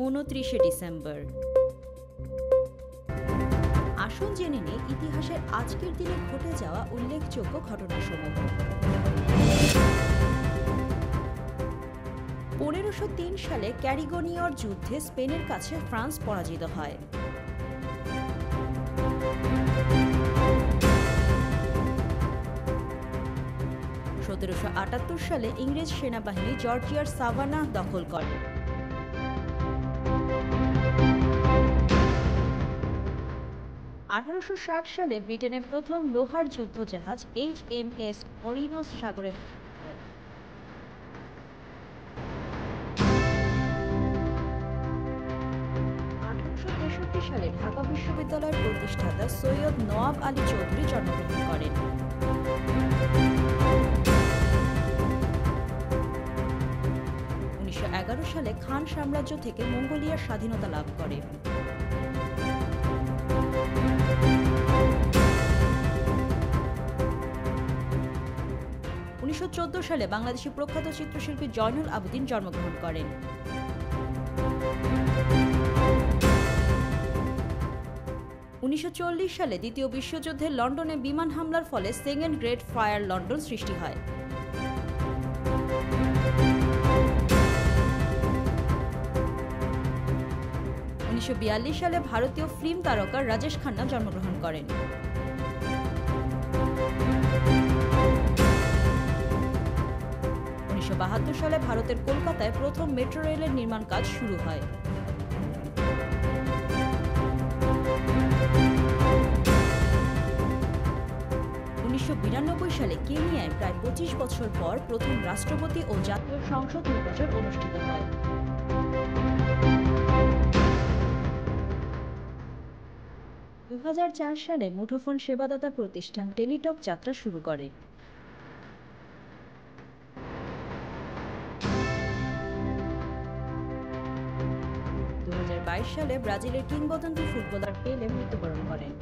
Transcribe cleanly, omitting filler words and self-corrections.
29শে December. আসুন জেনে নিই ইতিহাসের আজকের দিনে ঘটে যাওয়া উল্লেখযোগ্য ঘটনাসমূহ। 1503 সালে ক্যারিগনিয়র যুদ্ধে স্পেনের কাছে ফ্রান্স পরাজিত হয়। 1778 সালে ইংরেজ সেনাবাহিনী জর্জিয়ার সাভানা দখল করে। 1860 সালে ব্রিটেনের প্রথম লোহার যুদ্ধজাহাজ HMS মরিনোস সাগরে। 1863 সালে ঢাকা বিশ্ববিদ্যালয়ের প্রতিষ্ঠাতা সৈয়দ নওয়াব আলী চৌধুরী জন্মগ্রহণ করেন। 1911 সালে খান সাম্রাজ্য থেকে মঙ্গোলিয়ার স্বাধীনতা লাভ করে। 1914 সালে বাংলাদেশি প্রখ্যাত চিত্রশিল্পী জয়নুল আবেদিন জন্মগ্রহণ করেন। 1940 সালে দ্বিতীয় বিশ্বযুদ্ধে লন্ডনে বিমান হামলার ফলে সেকেন্ড গ্রেট ফায়ার লন্ডন সৃষ্টি হয়। 1942 সালে ভারতীয় ফিল্ম তারকা রাজেশ খান্না জন্মগ্রহণ করেন। 1972 সালে ভারতের কলকাতায় প্রথম মেট্রো রেলের নির্মাণ কাজ শুরু হয়। 1992 সালে কেনিয়ায় প্রায় 25 বছর পর প্রথম রাষ্ট্রপতি ও জাতীয় সংসদ নির্বাচন অনুষ্ঠিত হয়। 2004 সালে মুঠোফোন সেবাদাতা প্রতিষ্ঠান টেলিটক যাত্রা শুরু করে। 2022 সালে ব্রাজিলের কিংবদন্তি ফুটবলার পেলে মৃত্যুবরণ করেন।